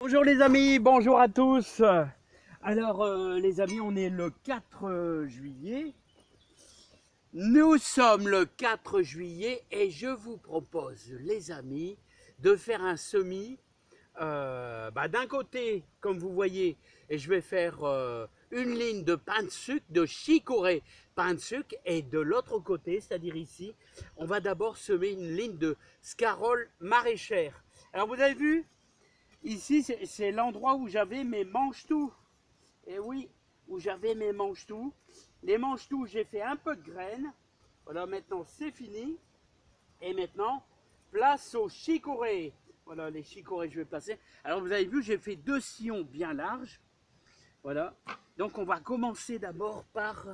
Bonjour les amis, bonjour à tous. Alors les amis, on est le 4 juillet. Nous sommes le 4 juillet et je vous propose les amis de faire un semis. D'un côté, comme vous voyez, et je vais faire une ligne de pain de sucre, de chicorée pain de sucre, et de l'autre côté, c'est-à-dire ici, on va d'abord semer une ligne de scarole maraîchère. Alors vous avez vu? Ici, c'est l'endroit où j'avais mes mange-tout. Et oui, où j'avais mes mange-tout. Les mange-tout, j'ai fait un peu de graines. Voilà, maintenant c'est fini. Et maintenant, place aux chicorées. Voilà, les chicorées, je vais placer. Alors, vous avez vu, j'ai fait 2 sillons bien larges. Voilà. Donc, on va commencer d'abord par...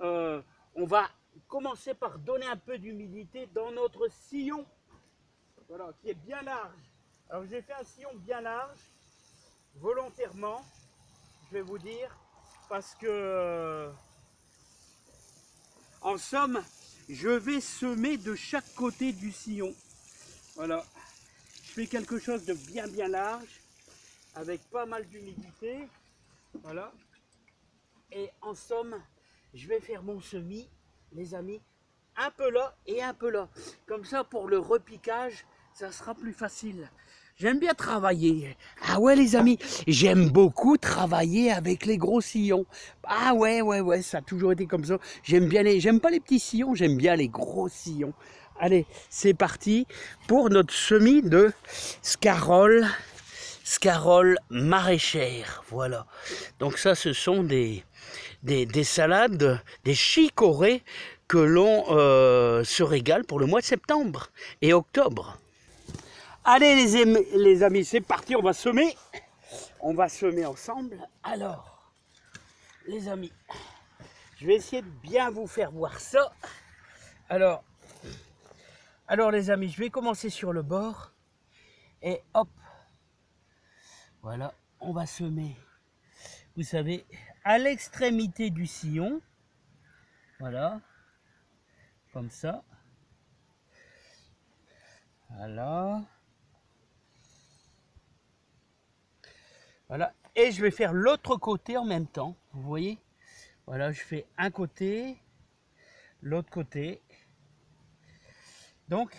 on va commencer par donner un peu d'humidité dans notre sillon. Voilà, qui est bien large. Alors j'ai fait un sillon bien large, volontairement, je vais vous dire, parce que, en somme, je vais semer de chaque côté du sillon. Voilà, je fais quelque chose de bien large, avec pas mal d'humidité. Voilà, et en somme, je vais faire mon semis, les amis, un peu là et un peu là. Comme ça, pour le repiquage, ça sera plus facile. J'aime bien travailler. Ah ouais les amis, j'aime beaucoup travailler avec les gros sillons. Ah ouais, ça a toujours été comme ça. J'aime pas les petits sillons, j'aime bien les gros sillons. Allez, c'est parti pour notre semis de scarole maraîchère. Voilà. Donc ça, ce sont des salades, des chicorées que l'on se régale pour le mois de septembre et octobre. Allez les amis, c'est parti, on va semer. On va semer ensemble. Alors, les amis, je vais essayer de bien vous faire voir ça. Alors les amis, je vais commencer sur le bord. Et hop, voilà, on va semer, vous savez, à l'extrémité du sillon. Voilà, comme ça. Voilà. Voilà, et je vais faire l'autre côté en même temps, vous voyez. Voilà, je fais un côté, l'autre côté. Donc,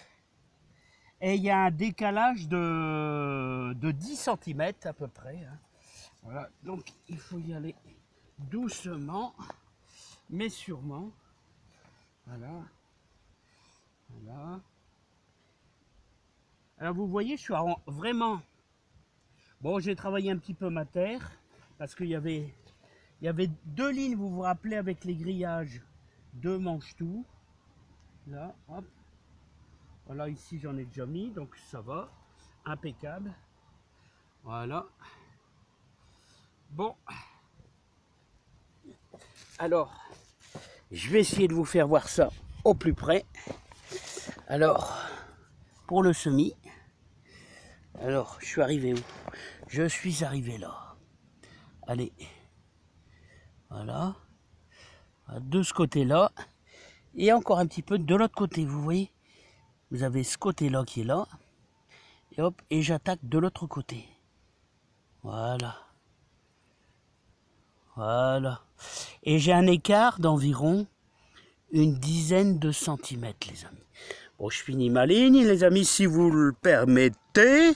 et il y a un décalage de 10 cm à peu près. Hein. Voilà, donc il faut y aller doucement, mais sûrement. Voilà. Voilà. Alors vous voyez, je suis vraiment... Bon, j'ai travaillé un petit peu ma terre, parce qu'il y avait 2 lignes, vous vous rappelez, avec les grillages, 2 mange-tout. Là, hop. Voilà, ici j'en ai déjà mis, donc ça va, impeccable. Voilà. Bon. Alors, je vais essayer de vous faire voir ça au plus près. Alors, pour le semis, alors je suis arrivé où? Je suis arrivé là. Allez. Voilà. De ce côté-là. Et encore un petit peu de l'autre côté, vous voyez? Vous avez ce côté-là qui est là. Et hop, et j'attaque de l'autre côté. Voilà. Voilà. Et j'ai un écart d'environ une dizaine de centimètres, les amis. Bon, je finis ma ligne, les amis, si vous le permettez.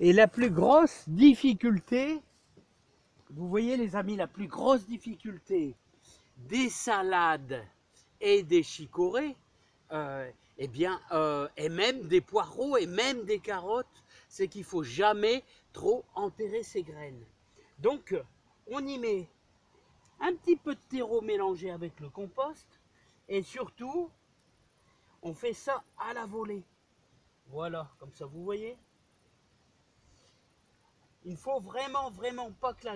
Et la plus grosse difficulté, vous voyez les amis, la plus grosse difficulté des salades et des chicorées, et même des poireaux et même des carottes, c'est qu'il ne faut jamais trop enterrer ses graines. Donc, on y met un petit peu de terreau mélangé avec le compost, et surtout, on fait ça à la volée. Voilà, comme ça, vous voyez. Il ne faut vraiment pas que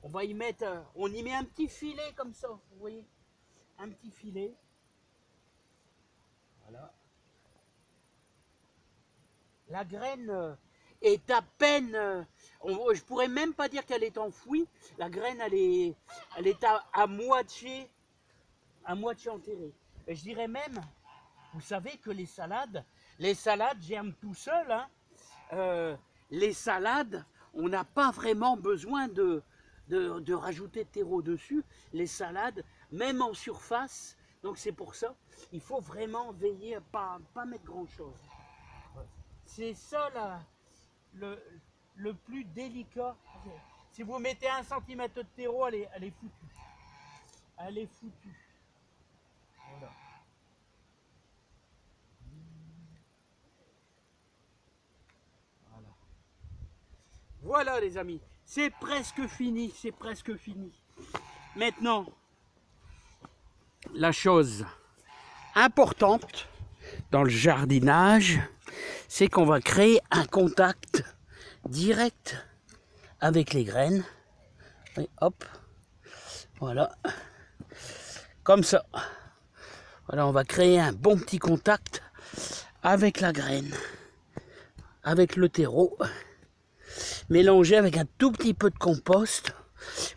on va y mettre, on y met un petit filet comme ça, vous voyez, un petit filet. Voilà. La graine est à peine, je pourrais même pas dire qu'elle est enfouie. La graine, elle est à moitié enterrée. Et je dirais même, vous savez que les salades, les salades germent tout seuls. Hein. Les salades, on n'a pas vraiment besoin de rajouter de terreau dessus. Les salades, même en surface, donc c'est pour ça, il faut vraiment veiller à pas mettre grand chose. C'est ça là, le plus délicat. Si vous mettez 1 cm de terreau, elle est foutue. Elle est foutue. Voilà. Voilà les amis, c'est presque fini, c'est presque fini. Maintenant, la chose importante dans le jardinage, c'est qu'on va créer un contact direct avec les graines. Et hop, voilà, comme ça. Voilà, on va créer un bon petit contact avec la graine, avec le terreau. Mélanger avec un tout petit peu de compost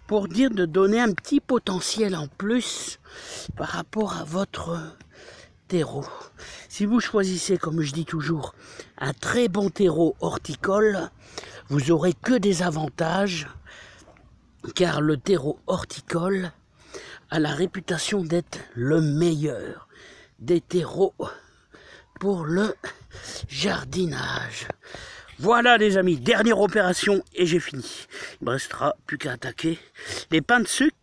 pour dire de donner un petit potentiel en plus par rapport à votre terreau. Si vous choisissez, comme je dis toujours, un très bon terreau horticole, vous aurez que des avantages car le terreau horticole a la réputation d'être le meilleur des terreaux pour le jardinage. Voilà les amis, dernière opération et j'ai fini. Il ne me restera plus qu'à attaquer les pains de sucre,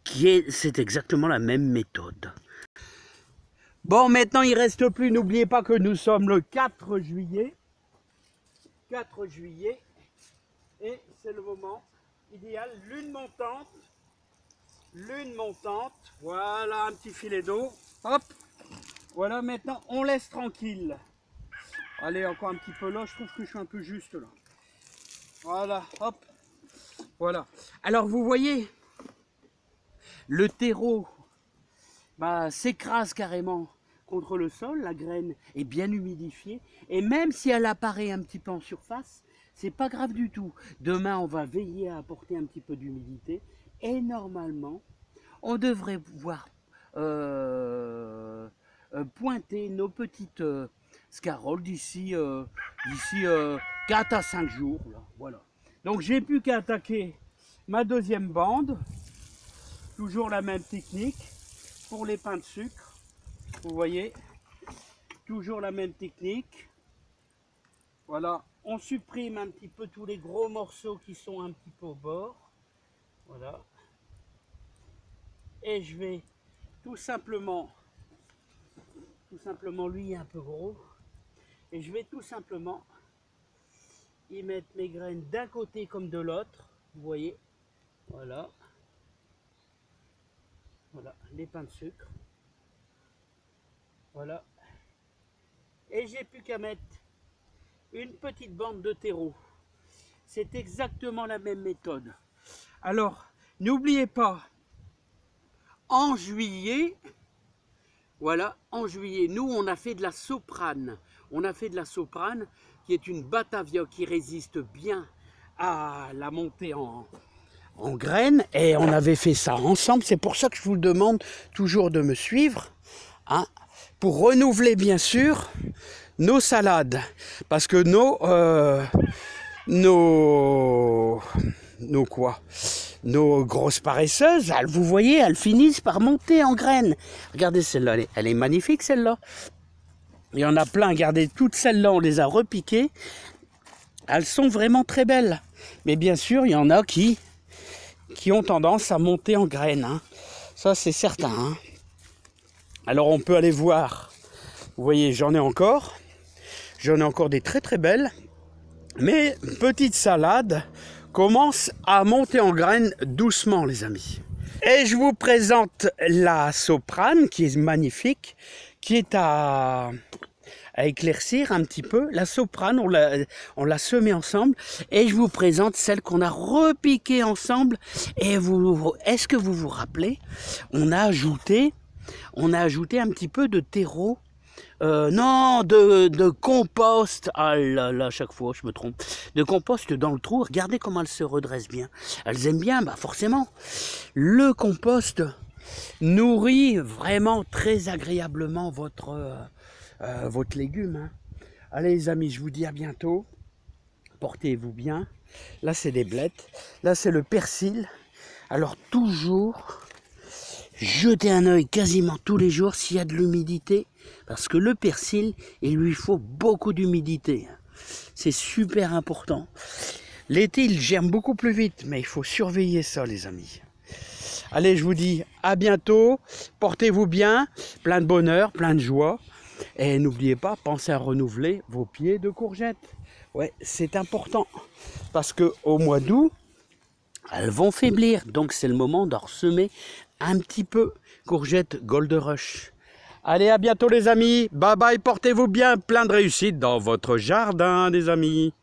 c'est exactement la même méthode. Bon, maintenant il ne reste plus, n'oubliez pas que nous sommes le 4 juillet. 4 juillet, et c'est le moment idéal, lune montante, voilà un petit filet d'eau, hop, voilà maintenant on laisse tranquille. Allez, encore un petit peu là, je trouve que je suis un peu juste là. Voilà, hop. Voilà. Alors vous voyez, le terreau s'écrase carrément contre le sol, la graine est bien humidifiée. Et même si elle apparaît un petit peu en surface, c'est pas grave du tout. Demain, on va veiller à apporter un petit peu d'humidité. Et normalement, on devrait pouvoir pointer nos petites... scaroles d'ici 4 à 5 jours. Là, voilà. Donc j'ai plus qu'à attaquer ma deuxième bande. Toujours la même technique pour les pains de sucre. Vous voyez, toujours la même technique. Voilà, on supprime un petit peu tous les gros morceaux qui sont un petit peu au bord. Voilà. Et je vais tout simplement lui est un peu gros. Et je vais tout simplement y mettre mes graines d'un côté comme de l'autre. Vous voyez, voilà. Voilà, les pains de sucre. Voilà. Et j'ai plus qu'à mettre une petite bande de terreau. C'est exactement la même méthode. Alors, n'oubliez pas, en juillet, voilà, en juillet, nous on a fait de la soprane. On a fait de la soprane qui est une batavia qui résiste bien à la montée en graines. Et on avait fait ça ensemble. C'est pour ça que je vous demande toujours de me suivre. Hein, pour renouveler bien sûr nos salades. Parce que nos grosses paresseuses, vous voyez, elles finissent par monter en graines. Regardez celle-là, elle est magnifique celle-là. Il y en a plein, regardez, toutes celles-là, on les a repiquées. Elles sont vraiment très belles. Mais bien sûr, il y en a qui ont tendance à monter en graines. Hein. Ça, c'est certain. Hein. Alors, on peut aller voir. Vous voyez, j'en ai encore. J'en ai encore des très très belles. Mais petite salade commence à monter en graines doucement, les amis. Et je vous présente la soprane qui est magnifique, qui est à éclaircir un petit peu. La soprane, on l'a semée ensemble. Et je vous présente celle qu'on a repiquée ensemble. Et est-ce que vous vous rappelez, on a ajouté un petit peu de terreau. Non, de compost. Ah là là, chaque fois je me trompe. De compost dans le trou. Regardez comment elles se redressent bien. Elles aiment bien, bah forcément. Le compost nourrit vraiment très agréablement votre légume. Hein. Allez les amis, je vous dis à bientôt. Portez-vous bien. Là c'est des blettes. Là c'est le persil. Alors toujours jetez un œil quasiment tous les jours s'il y a de l'humidité. Parce que le persil, il lui faut beaucoup d'humidité. C'est super important. L'été, il germe beaucoup plus vite, mais il faut surveiller ça, les amis. Allez, je vous dis à bientôt. Portez-vous bien. Plein de bonheur, plein de joie. Et n'oubliez pas, pensez à renouveler vos pieds de courgettes. Ouais, c'est important. Parce qu'au mois d'août, elles vont faiblir. Donc, c'est le moment d'en semer un petit peu. Courgettes Gold Rush. Allez, à bientôt les amis. Bye bye, portez-vous bien. Plein de réussite dans votre jardin, les amis.